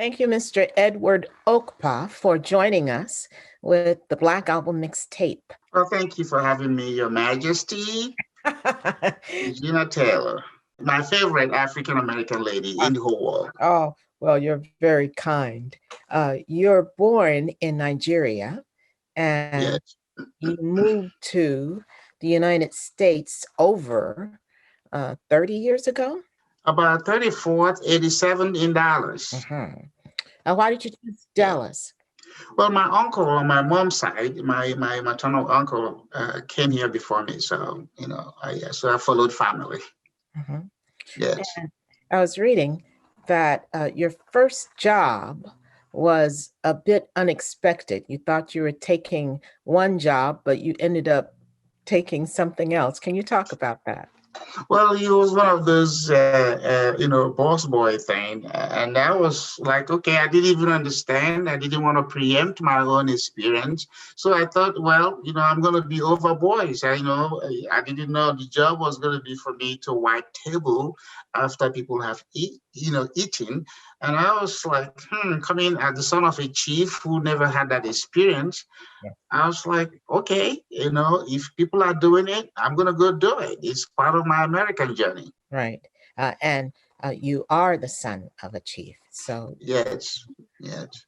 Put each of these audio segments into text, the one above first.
Thank you, Mr. Edward Okpa, for joining us with the Black Album Mixtape. Well, thank you for having me, Your Majesty. Regina Taylor, my favorite African-American lady in the whole world. Oh, well, you're very kind. You're born in Nigeria, and Yes. you moved to the United States over 30 years ago? About 34th, 87 in Dallas. Why did you choose Dallas? Well, my uncle on my mom's side, my maternal uncle, came here before me. So, I followed family. Yes. And I was reading that your first job was a bit unexpected. You thought you were taking one job, but you ended up taking something else. Can you talk about that? Well, it was one of those, boss boy thing. And I was like, okay, I didn't even understand. I didn't want to preempt my own experience. So I thought, well, I'm going to be over boys. I didn't know the job was going to be for me to wipe table after people have eaten. And I was like, coming as the son of a chief who never had that experience, I was like, okay, if people are doing it, I'm going to go do it. It's part of my American journey. Right. And you are the son of a chief. So yes.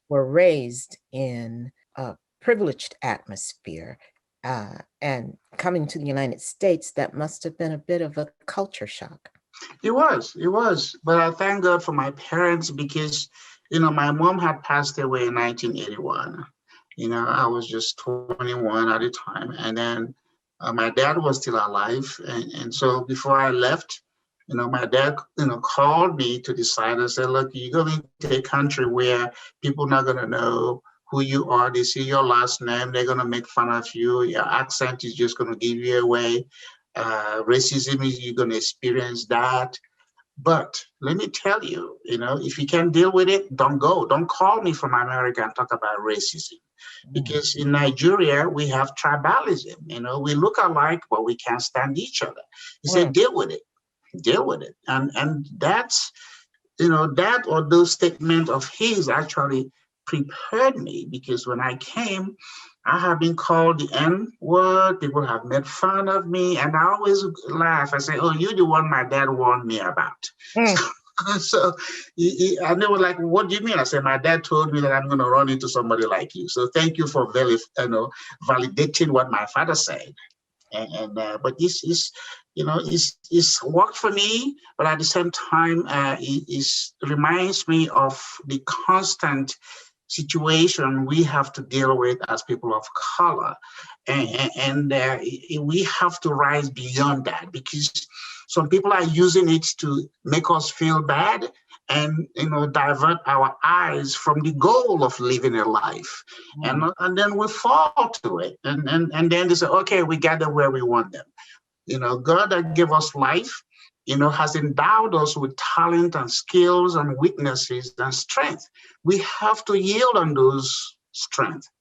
We're raised in a privileged atmosphere. And coming to the United States, that must have been a bit of a culture shock. It was. But I thank God for my parents because, my mom had passed away in 1981. I was just 21 at the time. And then my dad was still alive. And so before I left, my dad, called me to decide and said, look, you're going to a country where people are not going to know who you are. They see your last name. They're going to make fun of you. Your accent is just going to give you away. Racism is you're going to experience that. But let me tell you, if you can't deal with it, don't go. Don't call me from America and talk about racism. Because in Nigeria, we have tribalism. We look alike, but we can't stand each other. He said, deal with it. Deal with it. And that's, that or those statements of his actually prepared me, because when I came, I have been called the N-word. People have made fun of me. And I always laugh. I say, oh, you're the one my dad warned me about. So and they were like, what do you mean? I said, my dad told me that I'm going to run into somebody like you. So thank you for validating what my father said. But this it's worked for me. But at the same time, it reminds me of the constant situation we have to deal with as people of color, and we have to rise beyond that, because some people are using it to make us feel bad and divert our eyes from the goal of living a life, and then we fall to it, and then they say, okay, we got them where we want them. God that gave us life, has endowed us with talent and skills and weaknesses and strength. We have to yield on those strengths,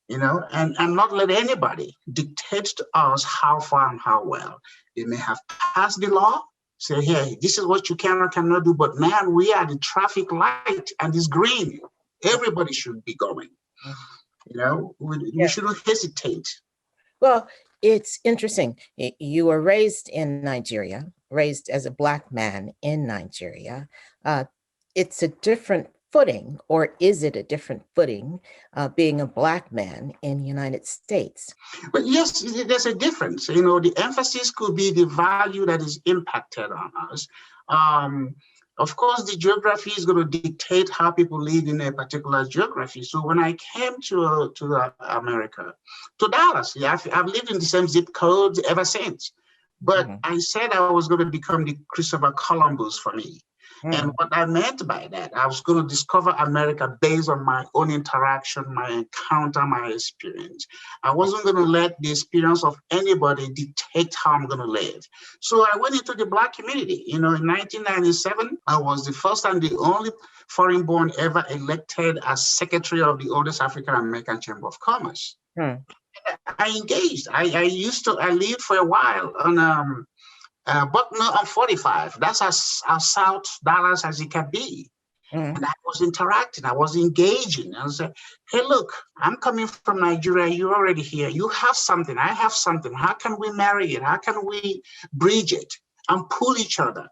and not let anybody dictate to us how far and how well. They may have passed the law, say, hey, this is what you can or cannot do, but man, we are the traffic light and it's green. Everybody should be going. We shouldn't hesitate. Well, it's interesting. You were raised in Nigeria, raised as a Black man in Nigeria. It's a different footing, or is it a different footing, being a Black man in the United States? But yes, there's a difference. The emphasis could be the value that is impacted on us. Of course, the geography is going to dictate how people live in a particular geography. So when I came to America, to Dallas, I've lived in the same zip codes ever since. But I said I was going to become the Christopher Columbus for me. And what I meant by that, I was going to discover America based on my own interaction, my encounter, my experience. I wasn't going to let the experience of anybody dictate how I'm going to live. So I went into the Black community. In 1997, I was the first and the only foreign-born ever elected as secretary of the oldest African-American Chamber of Commerce. I engaged. I lived for a while on Buckner on 45. That's as South Dallas as it can be. Mhm. And I was interacting, I was engaging. I was like, hey, look, I'm coming from Nigeria. You're already here. You have something. I have something. How can we marry it? How can we bridge it and pull each other?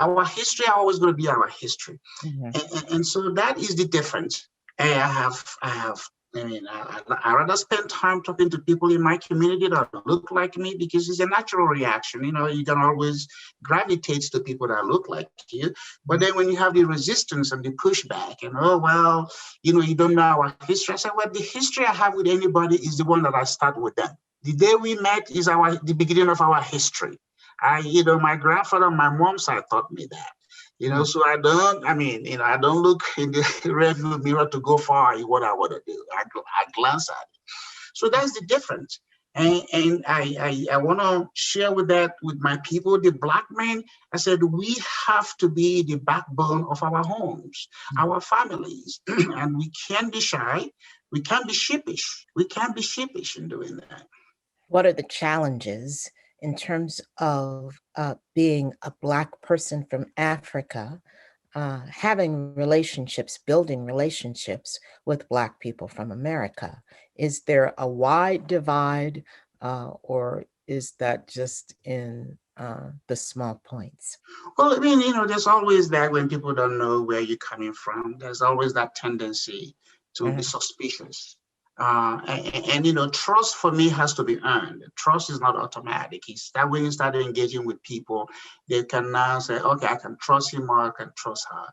Our history are always going to be our history. Mhm. And so that is the difference. And I rather spend time talking to people in my community that look like me because it's a natural reaction. You can always gravitate to people that look like you. But then when you have the resistance and the pushback, and you don't know our history. I said, well, the history I have with anybody is the one that I start with them. The day we met is the beginning of our history. My grandfather on my mom's side taught me that. So I don't look in the rearview mirror to go far in what I want to do. I glance at it. So that's the difference. And I want to share with my people, the Black men. I said, we have to be the backbone of our homes, our families, and we can't be shy. We can't be sheepish. We can't be sheepish in doing that. What are the challenges in terms of being a Black person from Africa, having relationships, building relationships with Black people from America? Is there a wide divide, or is that just in the small points? Well, there's always that when people don't know where you're coming from, there's always that tendency to be Mhm. suspicious. Trust for me has to be earned. Trust is not automatic. It's that when you start engaging with people, they can now say, okay, I can trust him or I can trust her.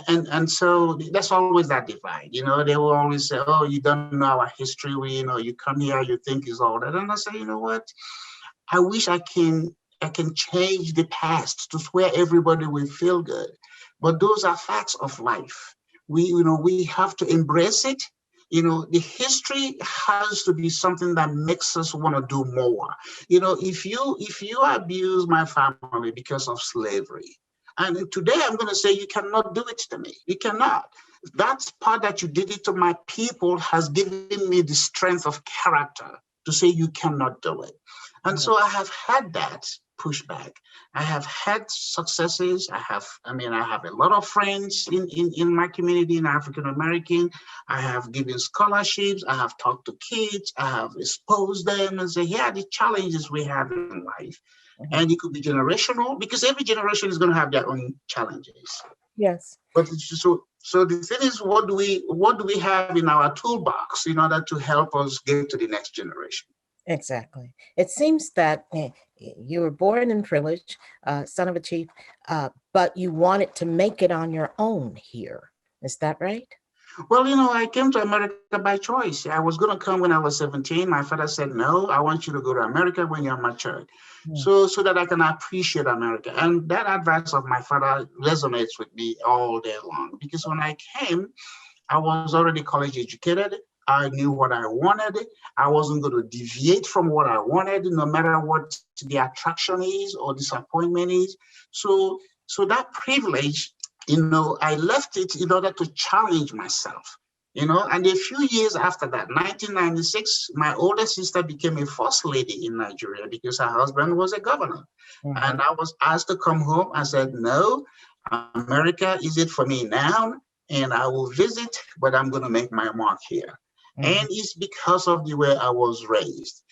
And so that's always that divide. They will always say, oh, you don't know our history. You come here, you think it's all that. And I say, you know what? I wish I can change the past to where everybody will feel good. But those are facts of life. We have to embrace it. The history has to be something that makes us want to do more. If you abuse my family because of slavery, and today I'm going to say you cannot do it to me. You cannot. That part that you did it to my people has given me the strength of character to say you cannot do it. And so I have had that pushback. I have had successes. I have a lot of friends in my community in African American. I have given scholarships. I have talked to kids. I have exposed them and say, here are the challenges we have in life. Mhm. And it could be generational because every generation is going to have their own challenges. Yes. But so the thing is, what do we have in our toolbox in order to help us get to the next generation? Exactly. It seems that you were born in privilege, son of a chief, but you wanted to make it on your own here. Is that right? Well, I came to America by choice. I was going to come when I was 17. My father said, no, I want you to go to America when you're matured, Mm. so that I can appreciate America. And that advice of my father resonates with me all day long because when I came, I was already college educated. I knew what I wanted. I wasn't going to deviate from what I wanted, no matter what the attraction is or disappointment is. So that privilege, I left it in order to challenge myself. And a few years after that, 1996, my older sister became a first lady in Nigeria because her husband was a governor. Mhm. And I was asked to come home. I said, no, America is it for me now, and I will visit, but I'm going to make my mark here. And Mhm. it's because of the way I was raised.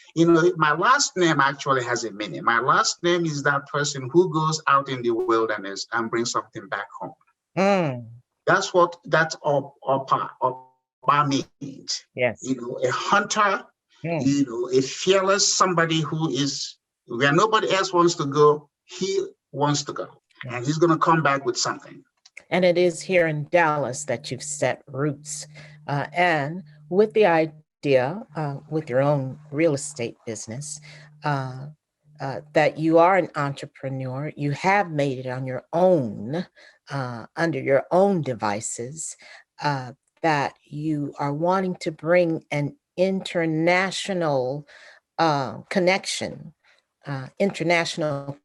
My last name actually has a meaning. My last name is that person who goes out in the wilderness and brings something back home. Mm. That's what that Okpa means. Yes. A hunter, Mm. a fearless, somebody who is where nobody else wants to go, he wants to go. And Yes. he's going to come back with something. And it is here in Dallas that you've set roots, and with the idea, with your own real estate business, uh, that you are an entrepreneur. You have made it on your own, under your own devices, that you are wanting to bring an international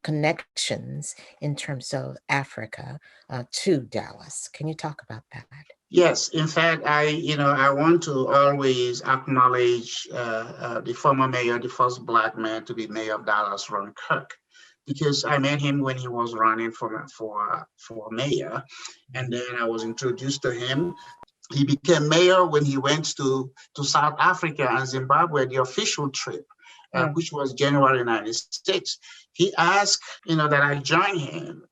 connections in terms of Africa, to Dallas. Can you talk about that? Yes, in fact, I want to always acknowledge the former mayor, the first Black man to be mayor of Dallas, Ron Kirk, because I met him when he was running for mayor, and then I was introduced to him. He became mayor when he went to South Africa and Zimbabwe, the official trip, which was January 96. He asked, that I join him.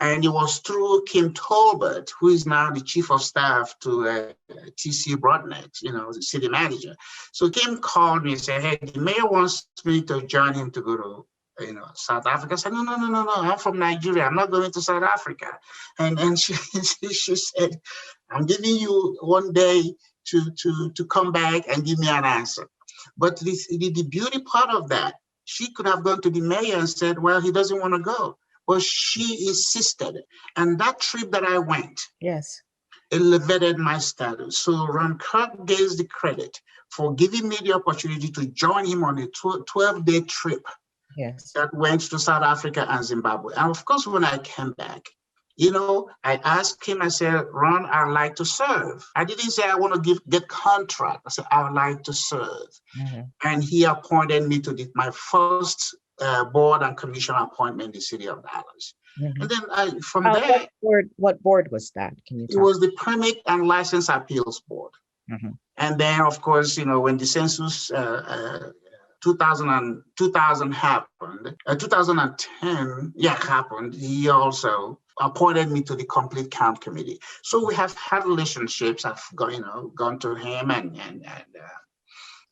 And it was through Kim Tolbert, who is now the chief of staff to TC Broadnet, the city manager. So Kim called me and said, hey, the mayor wants me to join him to go to South Africa. I said, no, I'm from Nigeria. I'm not going to South Africa. And she said, I'm giving you one day to come back and give me an answer. But the beauty part of that, she could have gone to the mayor and said, well, he doesn't want to go. But she insisted. And that trip that I went, yes, elevated my status. So Ron Kirk gets the credit for giving me the opportunity to join him on a 12-day trip. Yes. That went to South Africa and Zimbabwe. And of course, when I came back, I asked him, I said, Ron, I'd like to serve. I didn't say I want to get contract. I said, I would like to serve. Mm-hmm. And he appointed me to my first board and commission appointment in the city of Dallas. Mm-hmm. And then from there. What board was that? Can you tell? It was the Permit and License Appeals Board. Mm-hmm. And then, of course, when the census 2000 happened, 2010, happened, he also appointed me to the Complete Count Committee. So we have had relationships. I've gone to him and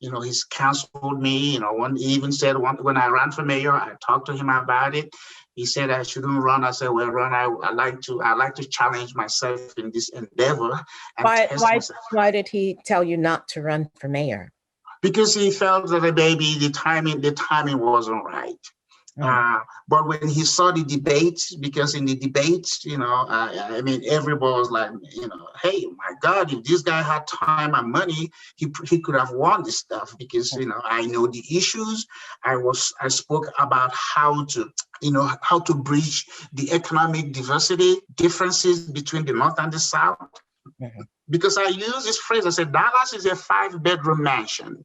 he's counseled me. He even said when I ran for mayor, I talked to him about it. He said I shouldn't run. I said, well, Ron, I like to challenge myself in this endeavor. And why did he tell you not to run for mayor? Because he felt that maybe the timing wasn't right. Mm-hmm. But when he saw the debates, because in the debates, everybody was like, hey, my God, if this guy had time and money, he could have won this stuff because, I know the issues. I spoke about how to bridge the economic differences between the North and the South. Mm-hmm. Because I use this phrase, I said, Dallas is a 5-bedroom mansion.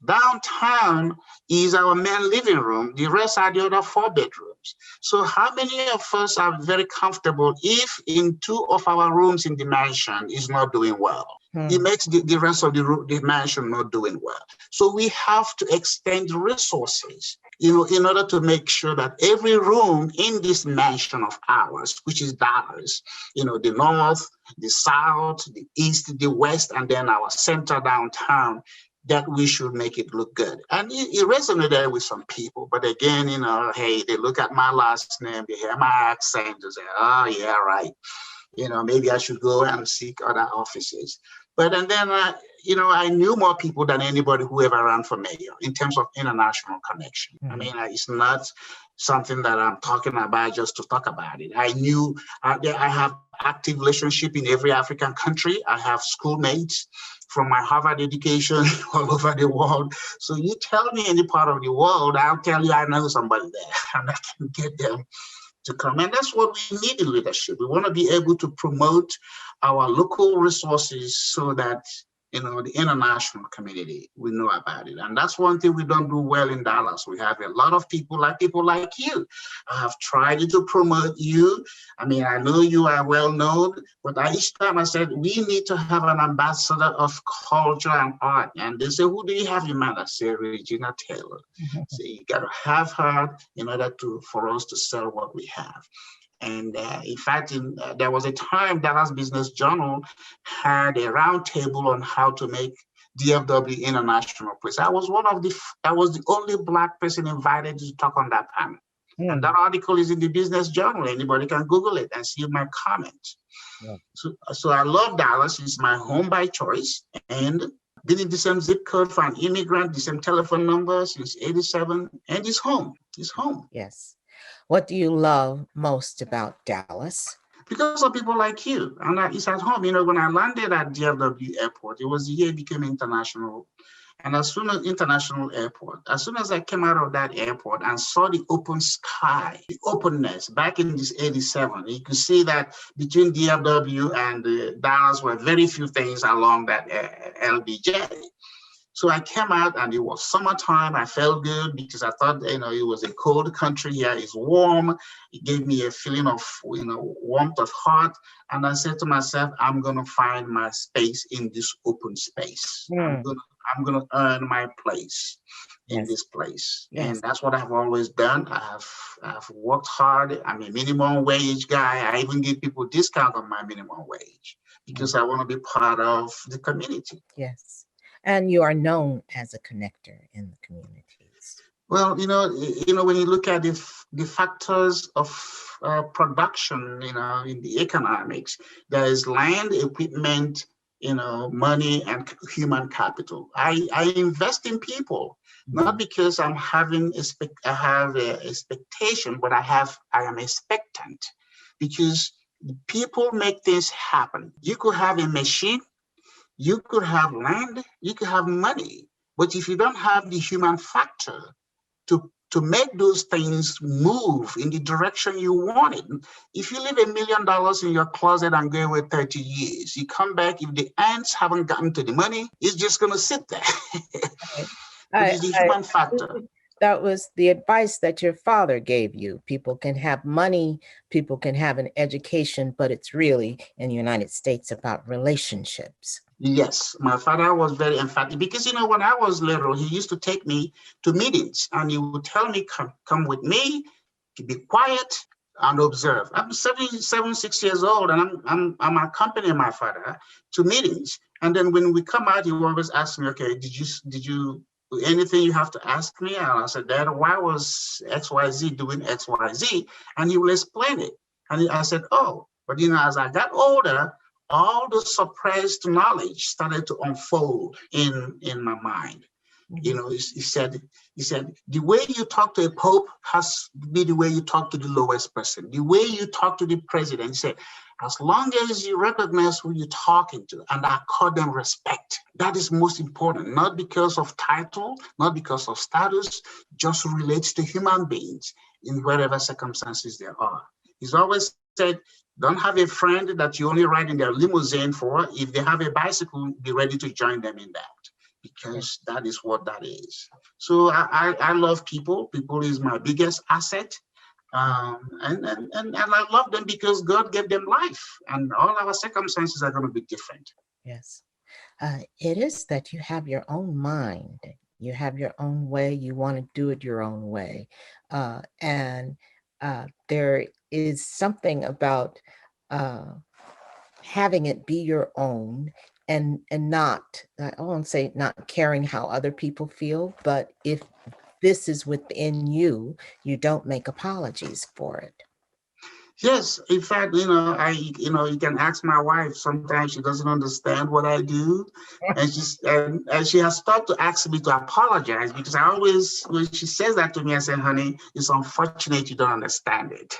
Downtown is our main living room. The rest are the other 4 bedrooms. So how many of us are very comfortable if in 2 of our rooms in the mansion is not doing well? It makes the rest of the mansion not doing well. So we have to extend resources, in order to make sure that every room in this mansion of ours, which is Dallas, the North, the South, the East, the West, and then our center downtown, that we should make it look good. And it resonated with some people. But again, hey, they look at my last name, they hear my accent, they say, oh, yeah, right. Maybe I should go and seek other offices. But and then, I knew more people than anybody who ever ran for mayor in terms of international connection. Mm-hmm. It's not something that I'm talking about just to talk about it. I knew I have active relationship in every African country. I have schoolmates from my Harvard education all over the world. So you tell me any part of the world, I'll tell you I know somebody there and I can get them to come. And that's what we need in leadership. We want to be able to promote our local resources so that the international community will know about it. And that's one thing we don't do well in Dallas. We have a lot of people like you. I have tried to promote you. I know you are well known, but each time I said, we need to have an ambassador of culture and art. And they say, who do you have in mind? I say, Regina Taylor. Mm-hmm. So you got to have her in order for us to sell what we have. And in fact, there was a time Dallas Business Journal had a roundtable on how to make DFW international place. I was the only Black person invited to talk on that panel. Mm. And that article is in the Business Journal. Anybody can Google it and see my comments. Yeah. So I love Dallas. It's my home by choice. And been in the same zip code for an immigrant, the same telephone number since '87. And it's home. It's home. Yes. What do you love most about Dallas? Because of people like you. And it's at home. When I landed at DFW Airport, it was the year it became international. And as soon as I came out of that airport and saw the open sky, the openness back in this '87, you could see that between DFW and Dallas were very few things along that LBJ. So I came out and it was summertime. I felt good because I thought, it was a cold country here. It's warm. It gave me a feeling of, warmth of heart. And I said to myself, I'm going to find my space in this open space. Mm. I'm gonna earn my place in Yes. this place. Yes. And that's what I've always done. I've worked hard. I'm a minimum wage guy. I even give people discount on my minimum wage because I want to be part of the community. Yes. And you are known as a connector in the communities. Well, when you look at the factors of production, in the economics, there is land, equipment, money, and human capital. I invest in people, not because I have an expectation, but I am expectant, because people make things happen. You could have a machine, you could have land, you could have money, but if you don't have the human factor to make those things move in the direction you want it. If you leave $1 million in your closet and go away 30 years, you come back, if the ants haven't gotten to the money, it's just going to sit there. Which is the human factor. That was the advice that your father gave you. People can have money, people can have an education, but it's really in the United States about relationships. Yes, my father was very emphatic because, when I was little, he used to take me to meetings and he would tell me, come with me, to be quiet and observe. I'm 6 years old and I'm accompanying my father to meetings. And then when we come out, he will always ask me, okay, did you anything you have to ask me? And I said, Dad, why was XYZ doing XYZ? And he will explain it. And I said, oh, but as I got older, all the suppressed knowledge started to unfold in my mind. He said, the way you talk to a pope has to be the way you talk to the lowest person. The way you talk to the president, he said, as long as you recognize who you're talking to and accord them respect, that is most important, not because of title, not because of status, just relates to human beings in whatever circumstances there are. He's always said, don't have a friend that you only ride in their limousine for. If they have a bicycle, be ready to join them in that, because that is what that is. So I love people. People is my biggest asset. And I love them because God gave them life, and all our circumstances are going to be different. Yes. It is that you have your own mind. You have your own way. You want to do it your own way. And there is something about having it be your own and not, I won't say not caring how other people feel, but if this is within you, you don't make apologies for it. Yes, in fact, you can ask my wife. Sometimes she doesn't understand what I do, and she has started to ask me to apologize, because I always, when she says that to me, I say, honey, it's unfortunate you don't understand it.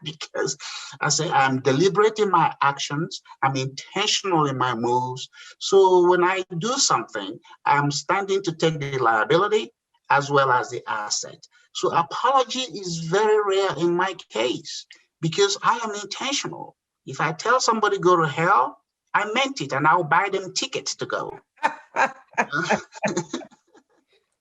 Because I say I'm deliberate in my actions, I'm intentional in my moves. So when I do something, I'm standing to take the liability as well as the asset. So apology is very rare in my case, because I am intentional. If I tell somebody go to hell, I meant it, and I'll buy them tickets to go.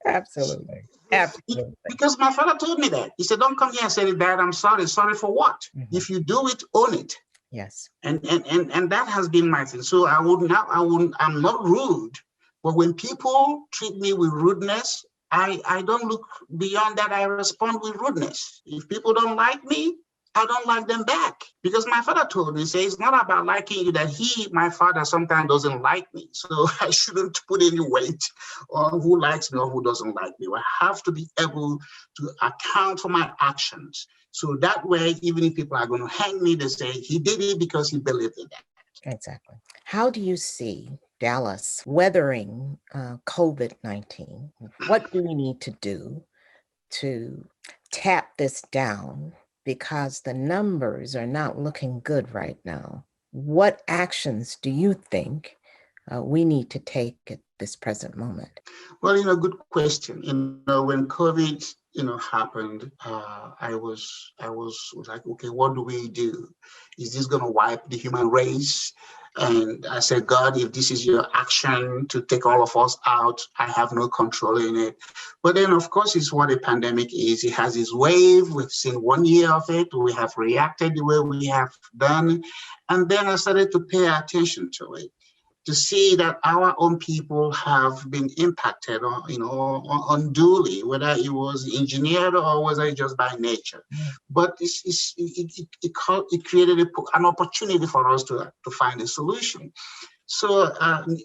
Absolutely. Absolutely. Because my father told me that. He said, don't come here and say, Dad, I'm sorry. Sorry for what? Mm-hmm. If you do it, own it. Yes. And that has been my thing. So I'm not rude, but when people treat me with rudeness, I don't look beyond that. I respond with rudeness. If people don't like me, I don't like them back. Because my father told me, say, it's not about liking you, that my father, sometimes doesn't like me. So I shouldn't put any weight on who likes me or who doesn't like me. I have to be able to account for my actions. So that way, even if people are going to hang me, they say, he did it because he believed in that. Exactly. How do you see Dallas weathering COVID-19? What do we need to do to tap this down? Because the numbers are not looking good right now. What actions do you think we need to take at this present moment? Well, good question. When COVID happened, I was like, okay, what do we do? Is this going to wipe the human race? And I said, God, if this is your action to take all of us out, I have no control in it. But then, of course, it's what a pandemic is. It has its wave. We've seen 1 year of it. We have reacted the way we have done. And then I started to pay attention to it, to see that our own people have been impacted, unduly, whether it was engineered or whether it just by nature. But it created an opportunity for us to find a solution. So,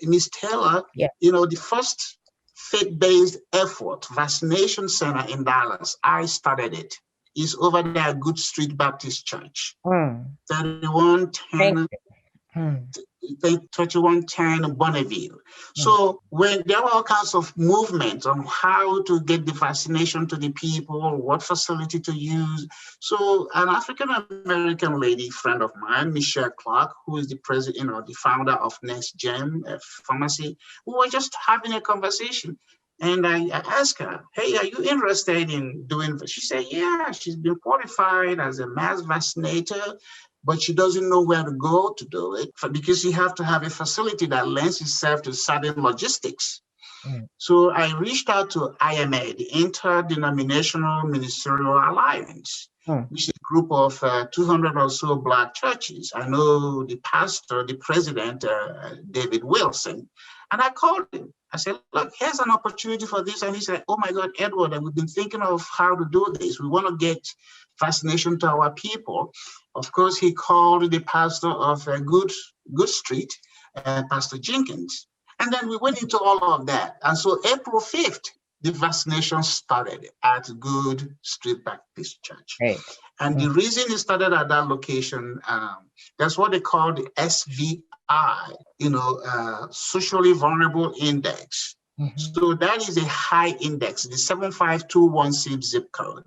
Ms. Taylor, Yeah. the first faith-based effort, vaccination center in Dallas, I started it. Is over there at Good Street Baptist Church, Mm. 3110 Mm. 3110 Bonneville. Mm. So when there were all kinds of movements on how to get the vaccination to the people, what facility to use. So an African-American lady friend of mine, Michelle Clark, who is the president, the founder of Next Gen Pharmacy, we were just having a conversation. And I asked her, hey, are you interested in doing, she said, yeah, she's been qualified as a mass vaccinator, but she doesn't know where to go to do it because you have to have a facility that lends itself to certain logistics. Mm. So I reached out to IMA, the Interdenominational Ministerial Alliance, which is a group of 200 or so Black churches. I know the pastor, the president, David Wilson, and I called him. I said, look, here's an opportunity for this. And he said, oh my God, Edward, we've been thinking of how to do this. We want to get vaccination to our people. Of course, he called the pastor of Good Street, Pastor Jenkins. And then we went into all of that. And so April 5th, the vaccination started at Good Street Baptist Church. Right. And the reason it started at that location, that's what they call the SVI, socially vulnerable index. Mm-hmm. So that is a high index, the 75216 zip code.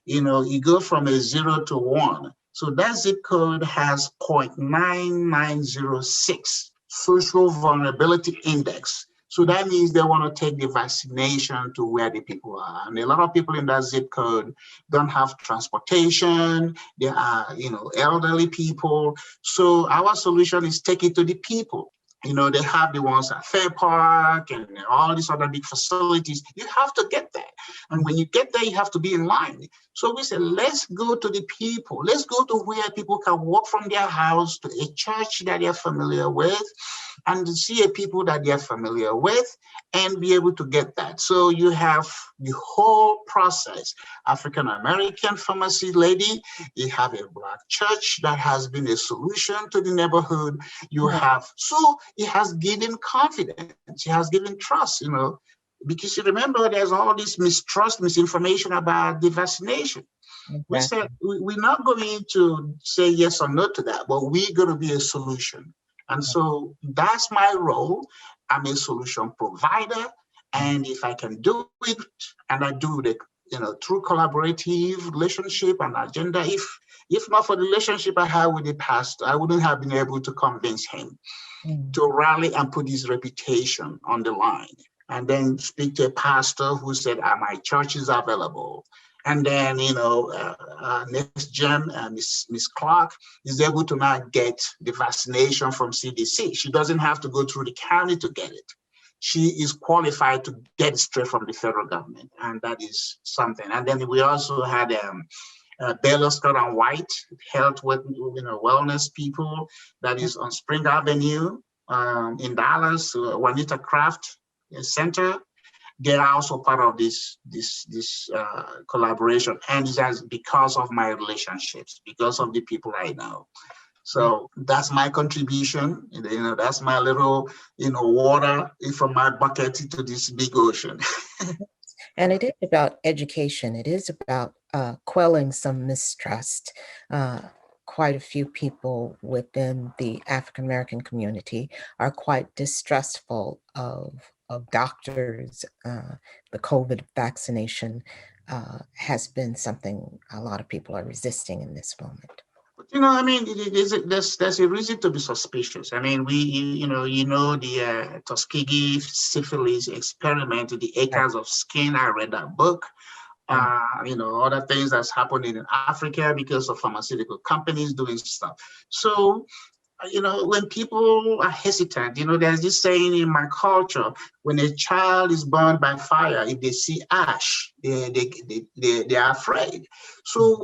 You go from a 0 to 1. So that zip code has 0.9906 social vulnerability index. So that means they want to take the vaccination to where the people are. And a lot of people in that zip code don't have transportation. They are, elderly people. So our solution is take it to the people. They have the ones at Fair Park and all these other big facilities. You have to get there. And when you get there, you have to be in line. So we said, let's go to the people. Let's go to where people can walk from their house to a church that they're familiar with and see a people that they're familiar with and be able to get that. So you have the whole process. African-American pharmacy lady, you have a Black church that has been a solution to the neighborhood. You have, so it has given confidence, it has given trust, because you remember there's all this mistrust, misinformation about the vaccination. Exactly. We said we're not going to say yes or no to that, but we're going to be a solution. And so that's my role. I'm a solution provider. And if I can do it, and I do it, through collaborative relationship and agenda, if not for the relationship I have with the pastor, I wouldn't have been able to convince him to rally and put his reputation on the line. And then speak to a pastor who said, my church is available. And then, Next Gen, Miss Clark is able to now get the vaccination from CDC. She doesn't have to go through the county to get it. She is qualified to get it straight from the federal government. And that is something. And then we also had Baylor Scott and White, health with wellness people, that is on Spring Avenue in Dallas, Juanita Craft Center. They are also part of this collaboration, and it's because of my relationships, because of the people I know. So that's my contribution. That's my little, water from my bucket to this big ocean. And it is about education. It is about quelling some mistrust. Quite a few people within the African-American community are quite distrustful of doctors. The COVID vaccination has been something a lot of people are resisting in this moment. There's a reason to be suspicious. The Tuskegee syphilis experiment, the acres of skin. I read that book. Other things that's happening in Africa because of pharmaceutical companies doing stuff. So, when people are hesitant, there's this saying in my culture, when a child is burned by fire, if they see ash, they are afraid. So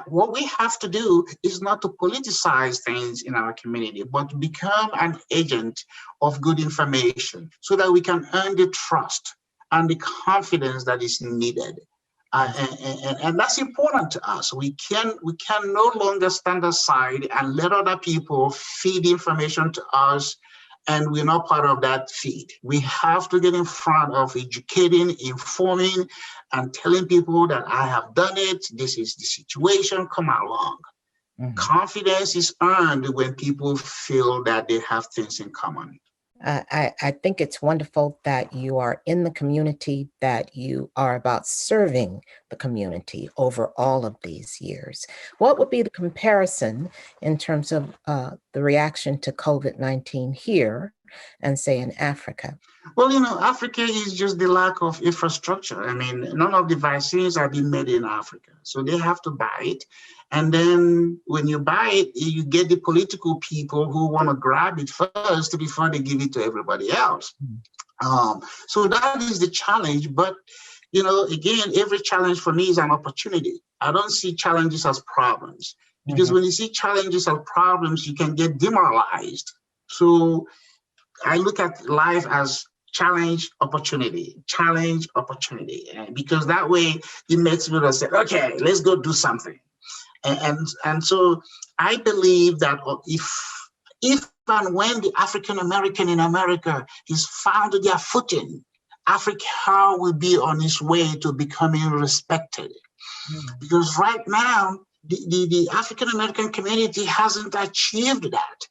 what we have to do is not to politicize things in our community, but to become an agent of good information so that we can earn the trust and the confidence that is needed. And that's important to us. We can no longer stand aside and let other people feed information to us, and we're not part of that feed. We have to get in front of educating, informing, and telling people that I have done it. This is the situation. Come along. Confidence is earned when people feel that they have things in common. I think it's wonderful that you are in the community, that you are about serving the community over all of these years. What would be the comparison in terms of the reaction to COVID-19 here and say in Africa? Well, Africa is just the lack of infrastructure. I mean, none of the vaccines are being made in Africa. So they have to buy it. And then when you buy it, you get the political people who want to grab it first before they give it to everybody else. So that is the challenge. But, again, every challenge for me is an opportunity. I don't see challenges as problems, because when you see challenges as problems, you can get demoralized. So I look at life as challenge, opportunity, because that way it makes people say, okay, let's go do something. And so I believe that if and when the African American in America is found their footing, Africa will be on its way to becoming respected. Because right now, the African American community hasn't achieved that,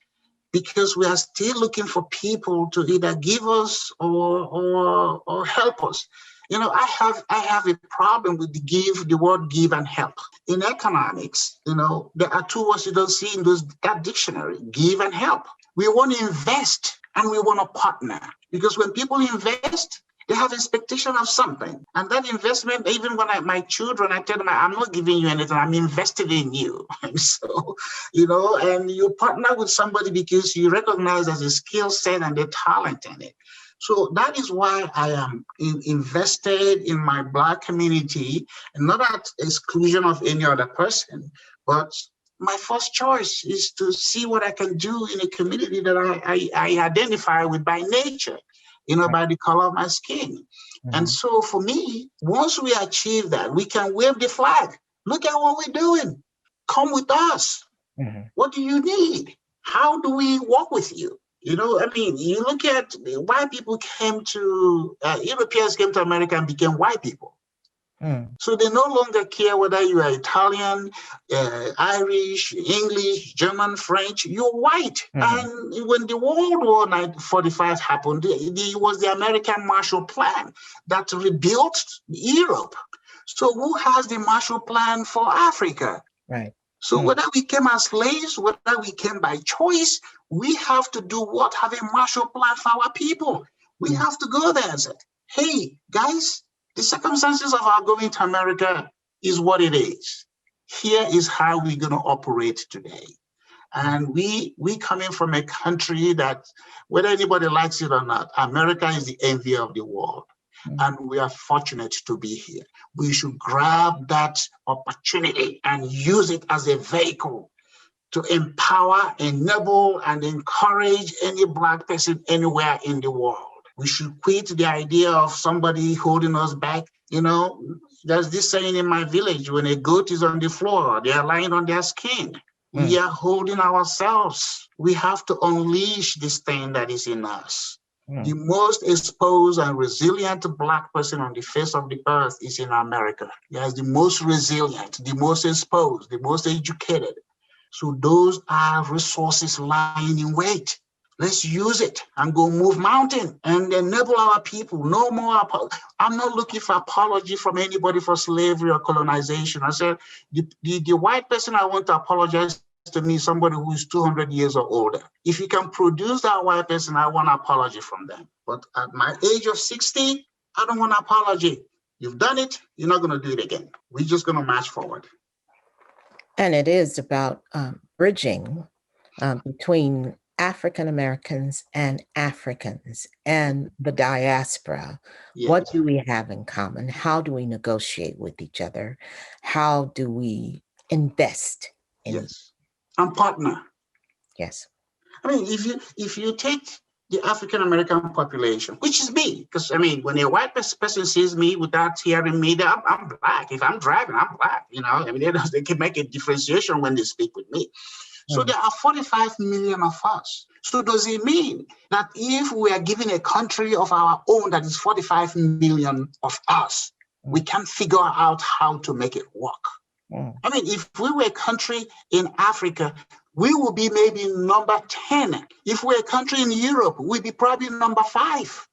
because we are still looking for people to either give us or help us. I have a problem with the word give and help. In economics, there are two words you don't see in that dictionary: give and help. We want to invest and we want to partner, because when people invest, they have expectation of something. And that investment, even when my children, I tell them, I'm not giving you anything, I'm invested in you. And so, and you partner with somebody because you recognize there's a skill set and the talent in it. So that is why I am invested in my Black community, and not at exclusion of any other person, but my first choice is to see what I can do in a community that I identify with by nature, by the color of my skin. And so for me, once we achieve that, we can wave the flag. Look at what we're doing. Come with us. What do you need? How do we work with you? You look at why people Europeans came to America and became white people. So they no longer care whether you are Italian, Irish, English, German, French, you're white. And when the World War 1945 happened, it was the American Marshall Plan that rebuilt Europe. So who has the Marshall Plan for Africa? Right. So whether we came as slaves, whether we came by choice, we have to do what? Have a Marshall Plan for our people. We have to go there and say, hey, guys, the circumstances of our going to America is what it is. Here is how we're going to operate today. And we coming from a country that, whether anybody likes it or not, America is the envy of the world. And we are fortunate to be here. We should grab that opportunity and use it as a vehicle to empower, enable, and encourage any Black person anywhere in the world. We should quit the idea of somebody holding us back. There's this saying in my village: when a goat is on the floor, they are lying on their skin. We are holding ourselves. We have to unleash this thing that is in us. The most exposed and resilient Black person on the face of the earth is in America. Yes, the most resilient, the most exposed, the most educated. So those are resources lying in wait. Let's use it and go move mountain and enable our people. No more. I'm not looking for apology from anybody for slavery or colonization. I said, the white person I want to apologize to me is somebody who is 200 years or older. If you can produce that white person, I want an apology from them. But at my age of 60, I don't want an apology. You've done it. You're not going to do it again. We're just going to march forward. And it is about bridging between African Americans and Africans and the diaspora. Yes. What do we have in common? How do we negotiate with each other? How do we invest in Yes. And partner. Yes. I mean, if you take the African American population, which is me, because I mean, when a white person sees me without hearing me, I'm black. If I'm driving, I'm black. You know, I mean, they can make a differentiation when they speak with me. So there are 45 million of us. So does it mean that if we are given a country of our own that is 45 million of us, we can figure out how to make it work? I mean, if we were a country in Africa, we will be maybe number 10. If we're a country in Europe, we'd be probably number 5.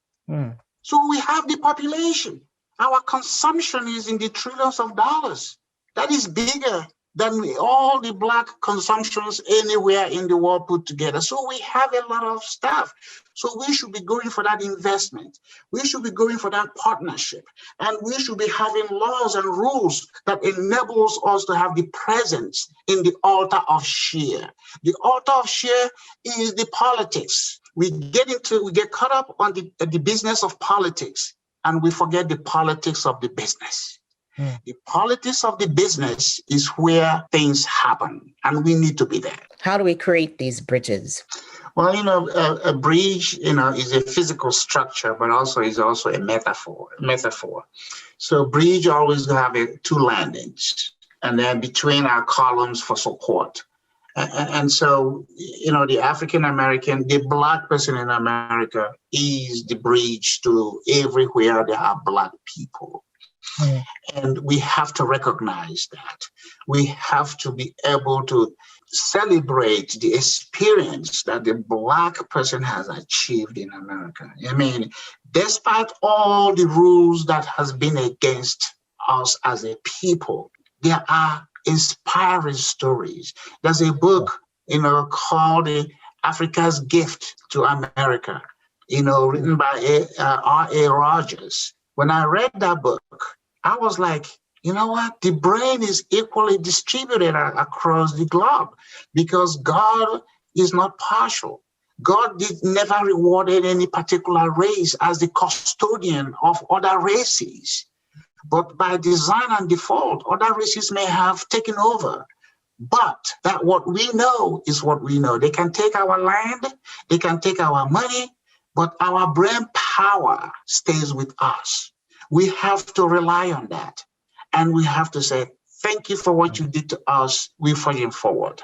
So we have the population. Our consumption is in the trillions of dollars. That is bigger than all the black consumptions anywhere in the world put together. So we have a lot of stuff. So we should be going for that investment. We should be going for that partnership. And we should be having laws and rules that enables us to have the presence in the altar of share. The altar of share is the politics. We get caught up on the business of politics, and we forget the politics of the business. The politics of the business is where things happen, and we need to be there. How do we create these bridges? Well, a bridge, is a physical structure, but also is also a metaphor. So bridge always have 2 landings, and then between our columns for support. And so, the African American, the black person in America is the bridge to everywhere there are black people. And we have to recognize that. We have to be able to celebrate the experience that the black person has achieved in America. I mean, despite all the rules that has been against us as a people, there are inspiring stories. There's a book, called Africa's Gift to America, written by R.A. Rogers. When I read that book, I was like, you know what? The brain is equally distributed across the globe because God is not partial. God never rewarded any particular race as the custodian of other races. But by design and default, other races may have taken over. But that what we know is what we know. They can take our land, they can take our money, but our brain power stays with us. We have to rely on that. And we have to say, thank you for what you did to us. We're forging forward.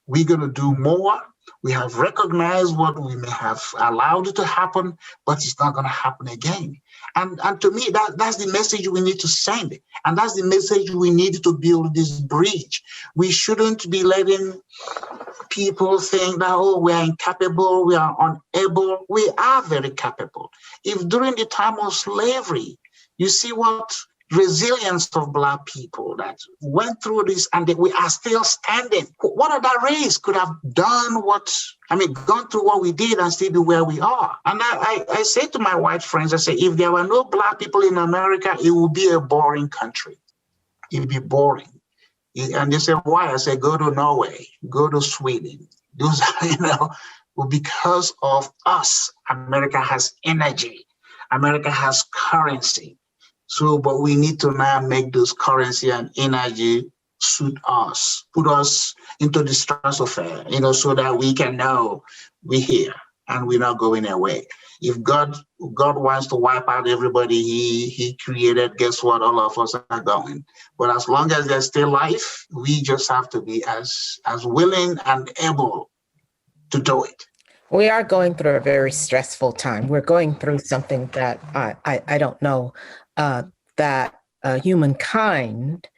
We're going to do more. We have recognized what we may have allowed to happen, but it's not going to happen again. And to me, that's the message we need to send. And that's the message we need to build this bridge. We shouldn't be letting people think that, we are incapable, we are unable. We are very capable. If during the time of slavery, you see what resilience of Black people that went through this and that we are still standing. What other race could have done gone through what we did and still be where we are? And I say to my white friends, I say, if there were no Black people in America, it would be a boring country. It would be boring. And they say, why? I say, go to Norway, go to Sweden. Those are, because of us, America has energy. America has currency. So, but we need to now make those currency and energy suit us, put us into the stratosphere, so that we can know we're here and we're not going away. If God wants to wipe out everybody he created, guess what? All of us are going. But as long as there's still life, we just have to be as willing and able to do it. We are going through a very stressful time. We're going through something that I don't know that humankind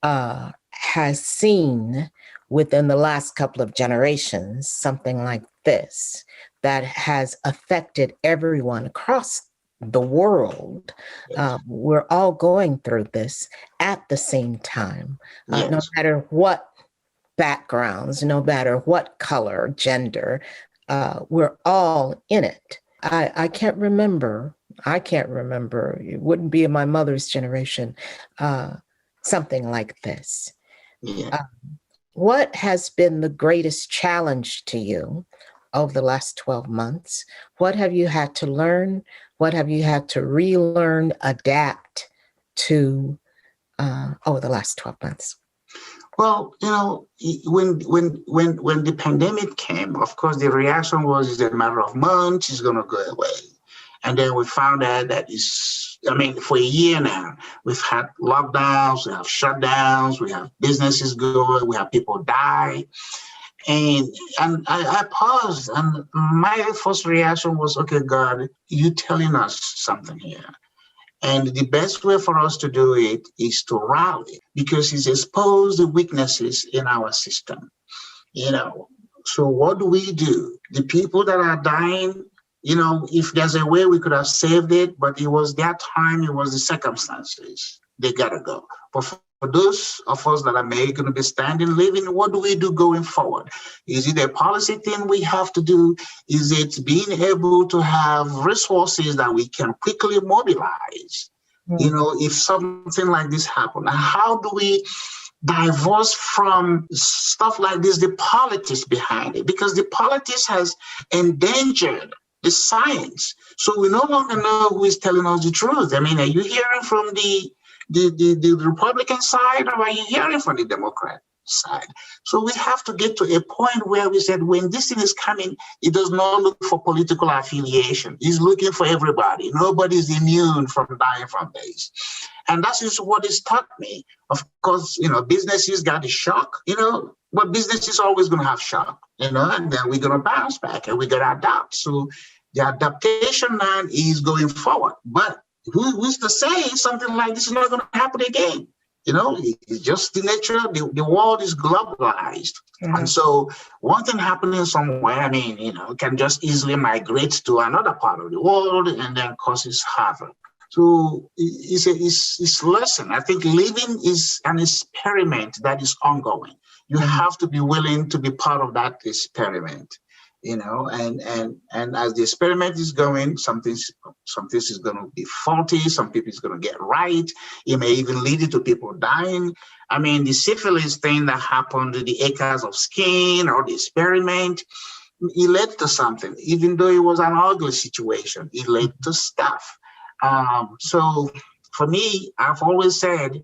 has seen within the last couple of generations, something like this, that has affected everyone across the world. We're all going through this at the same time, no matter what backgrounds, no matter what color, gender, we're all in it. I can't remember I can't remember. It wouldn't be in my mother's generation, something like this. Yeah. What has been the greatest challenge to you over the last 12 months? What have you had to learn? What have you had to relearn, adapt to over the last 12 months? Well, when the pandemic came, of course, the reaction was it's a matter of months, it's going to go away. And then we found out that for a year now, we've had lockdowns, we have shutdowns, we have businesses going, we have people die. And I paused, and my first reaction was, okay, God, you telling us something here. And the best way for us to do it is to rally, because it's exposed the weaknesses in our system. So what do? The people that are dying, if there's a way we could have saved it, but it was their time, it was the circumstances, they gotta go. But for those of us that are going to be standing, living, what do we do going forward? Is it a policy thing we have to do? Is it being able to have resources that we can quickly mobilize? If something like this happens, how do we divorce from stuff like this, the politics behind it? Because the politics has endangered the science. So we no longer know who is telling us the truth. Are you hearing from the Republican side, or are you hearing from the Democrat side? So we have to get to a point where we said, when this thing is coming, it does not look for political affiliation. It's looking for everybody. Nobody's immune from dying from this. And that is what it's taught me. Of course, businesses got a shock, but business is always going to have shock, and then we're going to bounce back and we're going to adapt. So the adaptation now is going forward. But who's to say something like this is not going to happen again? It's just the nature. The world is globalized. Mm-hmm. And so one thing happening somewhere, can just easily migrate to another part of the world and then causes havoc. So it's a lesson. I think living is an experiment that is ongoing. You have to be willing to be part of that experiment. And as the experiment is going, some things is going to be faulty, some people is going to get right. It may even lead to people dying. The syphilis thing that happened, the acres of skin or the experiment, it led to something. Even though it was an ugly situation, it led to stuff. So for me, I've always said,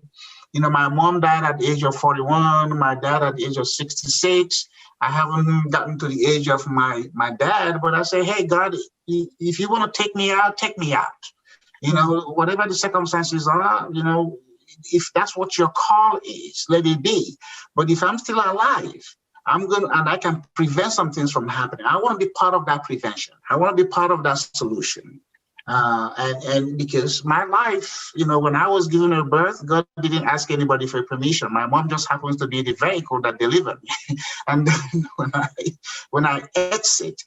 my mom died at the age of 41, my dad at the age of 66. I haven't gotten to the age of my dad, but I say, hey, God, if you want to take me out, take me out. Whatever the circumstances are, if that's what your call is, let it be. But if I'm still alive, and I can prevent some things from happening, I want to be part of that prevention. I want to be part of that solution. And because my life, when I was giving her birth, God didn't ask anybody for permission. My mom just happens to be the vehicle that delivered me. And then when I exit,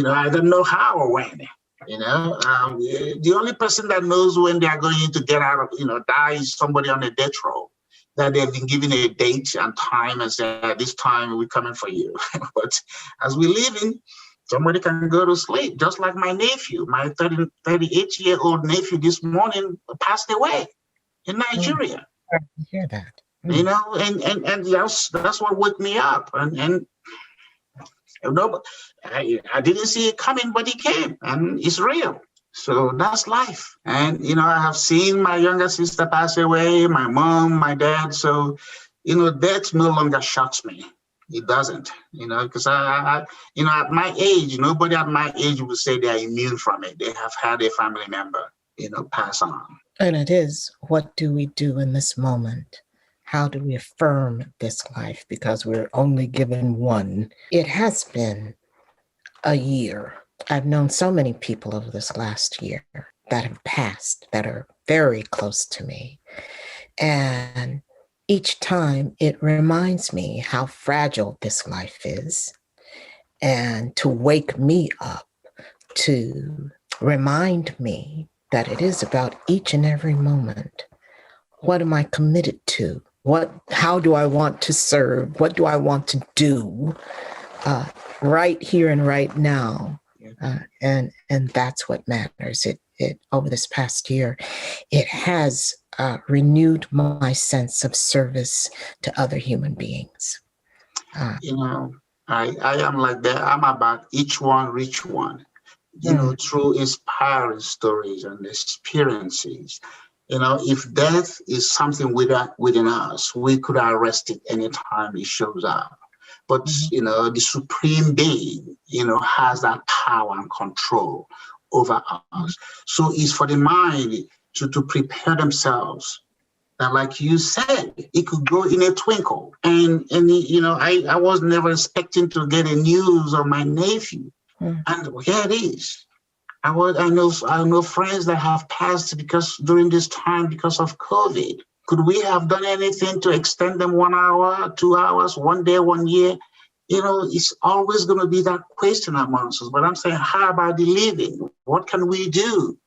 I don't know how or when. The only person that knows when they are going to get out of, die is somebody on a death row that they've been given a date and time and say, this time we're coming for you. But as we live in, somebody can go to sleep, just like my nephew. My 38-year-old nephew this morning passed away in Nigeria. I hear that. And that's what woke me up. And I didn't see it coming, but it came, and it's real. So that's life. And I have seen my younger sister pass away, my mom, my dad. So death no longer shocks me. It doesn't, because I at my age, nobody at my age would say they are immune from it. They have had a family member, pass on. And it is, what do we do in this moment? How do we affirm this life? Because we're only given one. It has been a year. I've known so many people over this last year that have passed, that are very close to me. And each time it reminds me how fragile this life is, and to wake me up, to remind me that it is about each and every moment. What am I committed to? How do I want to serve? What do I want to do right here and right now? And that's what matters. it over this past year, it has renewed my sense of service to other human beings. You know, I am like that. I'm about each one, reach one. You know, through inspiring stories and experiences. You know, if death is something within us, we could arrest it anytime it shows up. But, you know, the supreme being, you know, has that power and control over us. So it's for the mind to prepare themselves. That, like you said, it could go in a twinkle. And you know, I was never expecting to get a news of my nephew. And here it is. I know friends that have passed during this time because of COVID. Could we have done anything to extend them 1 hour, 2 hours, 1 day, 1 year? You know, it's always going to be that question amongst us. But I'm saying, how about the living? What can we do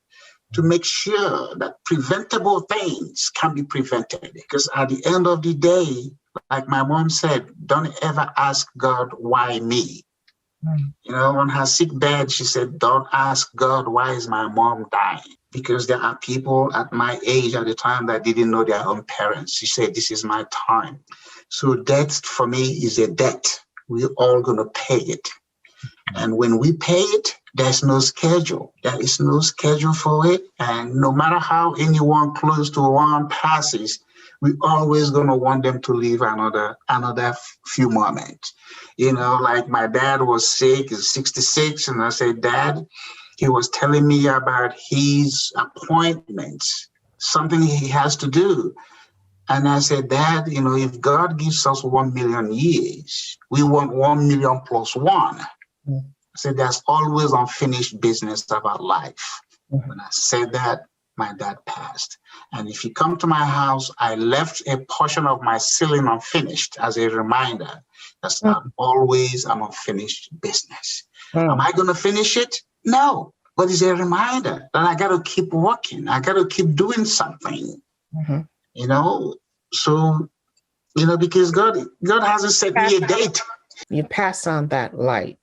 to make sure that preventable things can be prevented? Because at the end of the day, like my mom said, don't ever ask God, why me? You know, on her sick bed, she said, don't ask God, why is my mom dying? Because there are people at my age at the time that didn't know their own parents. She said, this is my time. So death for me is a debt. We're all going to pay it. And when we pay it, there's no schedule. There is no schedule for it. And no matter how anyone close to one passes, we're always going to want them to live another few moments. You know, like my dad was sick, he's 66, and I said, Dad, he was telling me about his appointments, something he has to do. And I said, Dad, you know, if God gives us 1 million years, we want 1 million plus one. I said, there's always unfinished business about life. When I said that, my dad passed. And if you come to my house, I left a portion of my ceiling unfinished as a reminder that I'm always an unfinished business. Am I going to finish it? No, but it's a reminder that I got to keep working. I got to keep doing something, you know? So, you know, because God hasn't set me a date. You pass on that light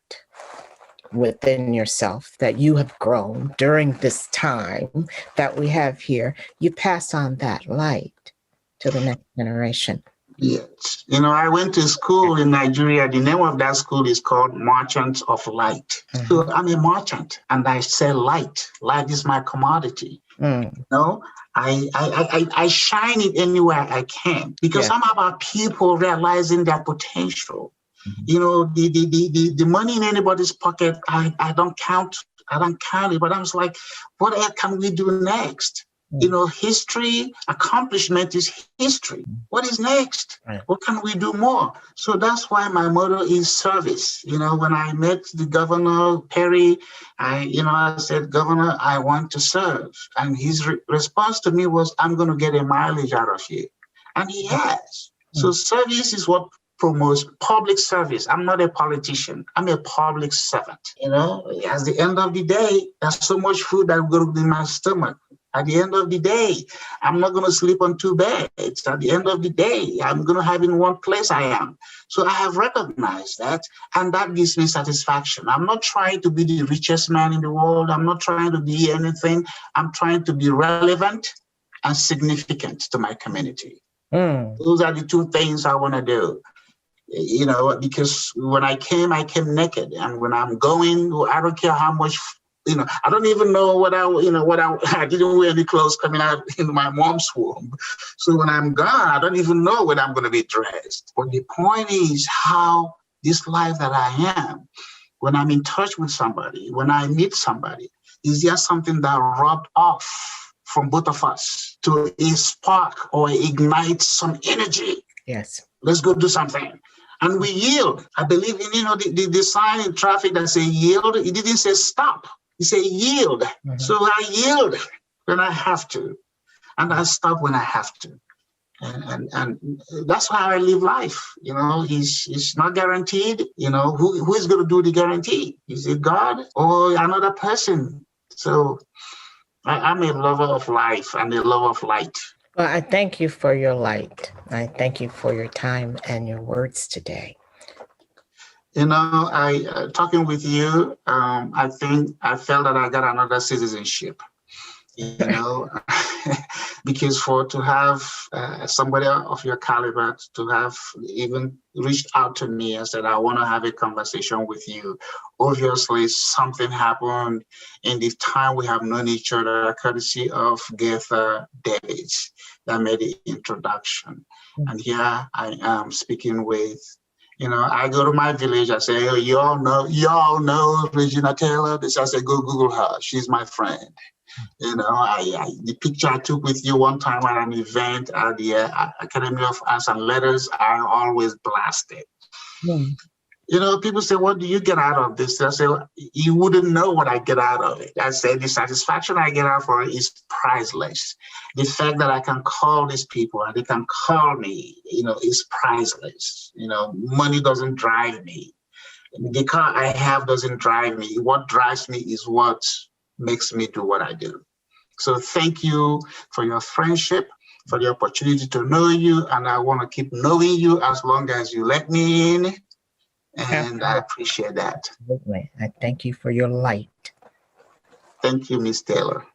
within yourself that you have grown during this time that we have here. You pass on that light to the next generation. Yes. You know, I went to school in Nigeria. The name of that school is called Merchants of Light. So I'm a merchant and I sell light. Light is my commodity. You know, I shine it anywhere I can because I'm about people realizing their potential. You know, the money in anybody's pocket, I don't count it, but I was like, what else can we do next? You know, history, accomplishment is history. What is next? What can we do more? So that's why my motto is service. You know, when I met the governor, Perry, I said, Governor, I want to serve. And his response to me was, I'm going to get a mileage out of you. And he has. So service is what promotes public service. I'm not a politician. I'm a public servant. You know, at the end of the day, there's so much food that will go in my stomach. At the end of the day, I'm not going to sleep on 2 beds. At the end of the day, I'm going to have in one place I am. So I have recognized that, and that gives me satisfaction. I'm not trying to be the richest man in the world. I'm not trying to be anything. I'm trying to be relevant and significant to my community. Those are the 2 things I want to do. You know, because when I came naked, and when I'm going, I don't care how much. You know, I don't even know I didn't wear any clothes coming out in my mom's womb. So when I'm gone, I don't even know when I'm going to be dressed. But the point is how this life that I am, when I'm in touch with somebody, when I meet somebody, is there something that rubbed off from both of us to a spark or ignite some energy? Yes. Let's go do something. And we yield. I believe in, the sign in traffic that say yield, it didn't say stop. He said, yield. So I yield when I have to, and I stop when I have to. And that's how I live life. You know, it's not guaranteed. You know, who is going to do the guarantee? Is it God or another person? So I'm a lover of life and a lover of light. Well, I thank you for your light. I thank you for your time and your words today. You know, talking with you, I think I felt that I got another citizenship. you know, because to have somebody of your caliber to have even reached out to me and said, I want to have a conversation with you. Obviously, something happened in the time we have known each other, courtesy of Gaither Davids, that made the introduction. And here I am speaking with, I go to my village, I say, oh, you all know Regina Taylor. I say, go Google her. She's my friend. The picture I took with you one time at an event at the Academy of Arts and Letters, I always blast it. People say, what do you get out of this? I say, you wouldn't know what I get out of it. I say, the satisfaction I get out of it is priceless. The fact that I can call these people and they can call me, is priceless. Money doesn't drive me. The car I have doesn't drive me. What drives me is what makes me do what I do. So thank you for your friendship, for the opportunity to know you. And I want to keep knowing you as long as you let me in. And I appreciate that. Absolutely. I thank you for your light. Thank you, Ms. Taylor.